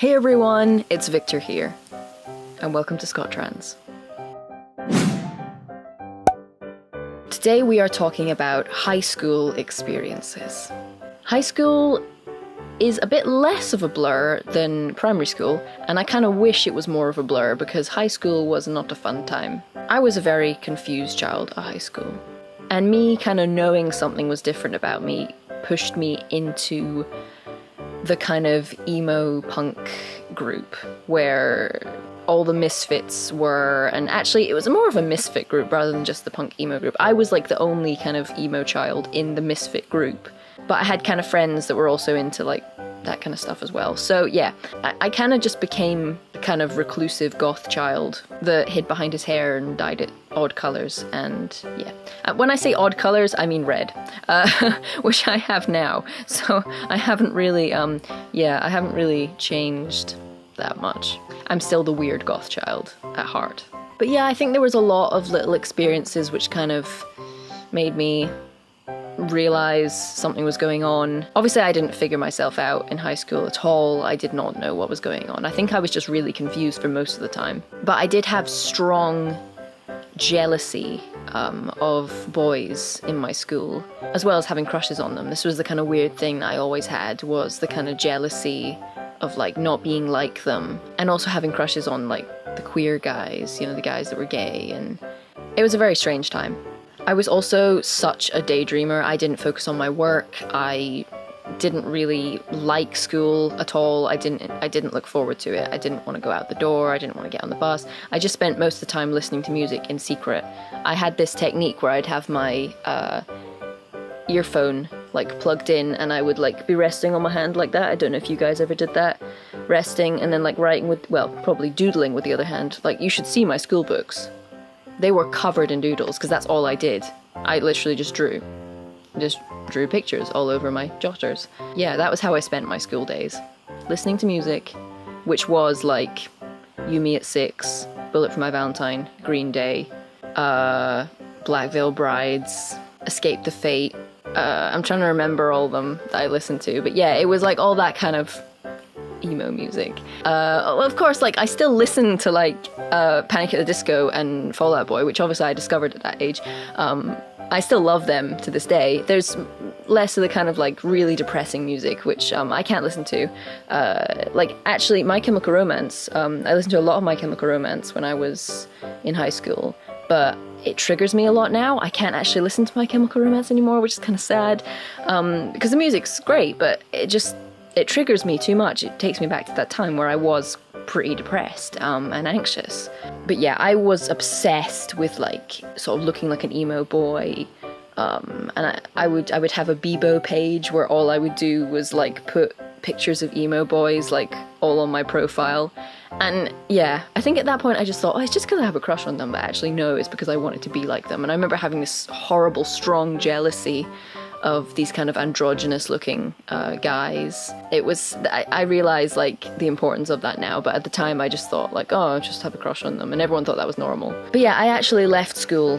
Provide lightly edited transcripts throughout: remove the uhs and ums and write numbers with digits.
Hey everyone, it's Victor here, and welcome to scotTRANS. Today we are talking about high school experiences. High school is a bit less of a blur than primary school, and I kind of wish it was more of a blur because high school was not a fun time. I was a very confused child at high school, and me kind of knowing something was different about me pushed me into the kind of emo punk group where all the misfits were, and actually it was more of a misfit group rather than just the punk emo group. I was like the only kind of emo child in the misfit group, but I had kind of friends that were also into like that kind of stuff as well. So yeah, I kind of just became the kind of reclusive goth child that hid behind his hair and dyed it odd colors. And yeah, when I say odd colors, I mean red, which I have now. So I haven't really, I haven't really changed that much. I'm still the weird goth child at heart. But yeah, I think there was a lot of little experiences which kind of made me realize something was going on. Obviously, I didn't figure myself out in high school at all. I did not know what was going on. I think I was just really confused for most of the time. But I did have strong jealousy of boys in my school, as well as having crushes on them. This was the kind of weird thing that I always had, was the kind of jealousy of like not being like them, and also having crushes on like the queer guys, you know, the guys that were gay, and it was a very strange time. I was also such a daydreamer. I didn't focus on my work. I didn't really like school at all. I didn't look forward to it. I didn't want to go out the door. I didn't want to get on the bus. I just spent most of the time listening to music in secret. I had this technique where I'd have my earphone like plugged in, and I would like be resting on my hand like that. I don't know if you guys ever did that. Resting and then like writing with, well, probably doodling with the other hand. Like, you should see my school books. They were covered in doodles, because that's all I did. I literally just drew pictures all over my jotters. Yeah, that was how I spent my school days. Listening to music, which was like You, Me at 6, Bullet for My Valentine, Green Day, Black Veil Brides, Escape the Fate. I'm trying to remember all of them that I listened to, but yeah, it was like all that kind of emo music. Of course, like I still listen to like Panic at the Disco and Fall Out Boy, which obviously I discovered at that age. I still love them to this day. There's less of the kind of like really depressing music, which I can't listen to. Like actually My Chemical Romance, I listened to a lot of My Chemical Romance when I was in high school, but it triggers me a lot now. I can't actually listen to My Chemical Romance anymore, which is kind of sad, because the music's great, but it triggers me too much. It takes me back to that time where I was pretty depressed and anxious. But yeah, I was obsessed with like sort of looking like an emo boy. And I would have a Bebo page where all I would do was like put pictures of emo boys like all on my profile. And yeah, I think at that point I just thought, oh, it's just because I have a crush on them, but actually no, it's because I wanted to be like them. And I remember having this horrible, strong jealousy of these kind of androgynous looking guys. I realize like the importance of that now, but at the time I just thought like, oh, I just have a crush on them, and everyone thought that was normal. But yeah, I actually left school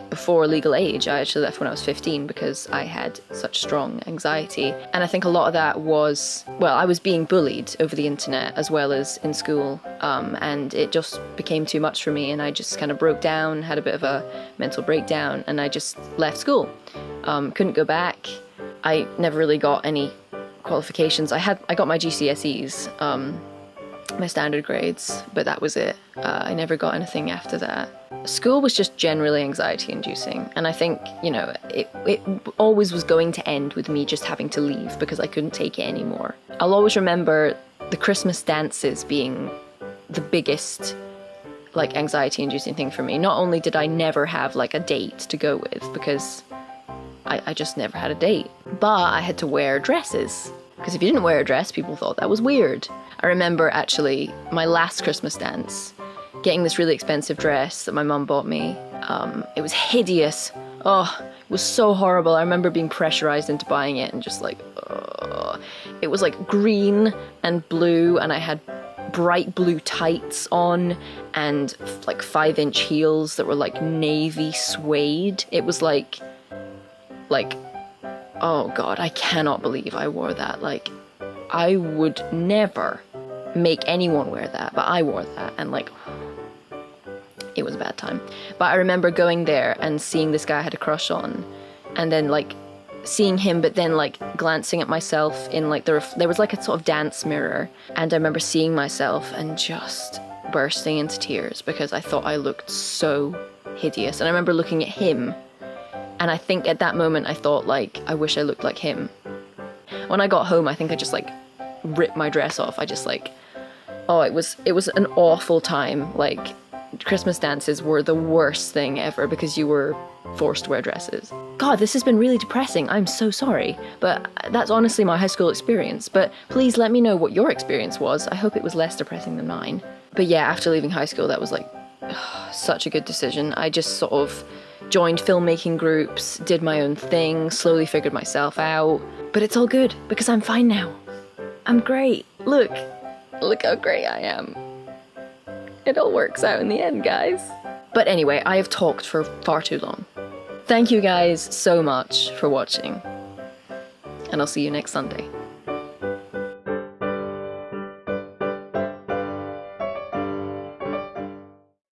before legal age. I actually left when I was 15 because I had such strong anxiety, and I think a lot of that was, well, I was being bullied over the internet as well as in school, and it just became too much for me, and I just kind of broke down, had a bit of a mental breakdown, and I just left school. Couldn't go back. I never really got any qualifications. I got my GCSEs, my standard grades, but that was it. I never got anything after that. School was just generally anxiety inducing, and I think, you know, it always was going to end with me just having to leave because I couldn't take it anymore. I'll always remember the Christmas dances being the biggest like anxiety inducing thing for me. Not only did I never have like a date to go with because I just never had a date, but I had to wear dresses, because if you didn't wear a dress, people thought that was weird. I remember actually my last Christmas dance, getting this really expensive dress that my mum bought me. It was hideous. Oh, it was so horrible. I remember being pressurized into buying it and just like, it was like green and blue, and I had bright blue tights on and like 5-inch heels that were like navy suede. It was like, oh God, I cannot believe I wore that. Like, I would never make anyone wear that, but I wore that, and like, it was a bad time. But I remember going there and seeing this guy I had a crush on, and then like seeing him, but then like glancing at myself in like there was like a sort of dance mirror, and I remember seeing myself and just bursting into tears because I thought I looked so hideous. And I remember looking at him, and I think at that moment I thought like, I wish I looked like him. When I got home, I think I just like ripped my dress off. I just like, oh, it was an awful time. Like, Christmas dances were the worst thing ever because you were forced to wear dresses. God, this has been really depressing. I'm so sorry. But that's honestly my high school experience. But please let me know what your experience was. I hope it was less depressing than mine. But yeah, after leaving high school, that was like such a good decision. I just sort of joined filmmaking groups, did my own thing, slowly figured myself out. But it's all good because I'm fine now. I'm great. Look how great I am. It all works out in the end, guys. But anyway, I have talked for far too long. Thank you guys so much for watching, and I'll see you next Sunday.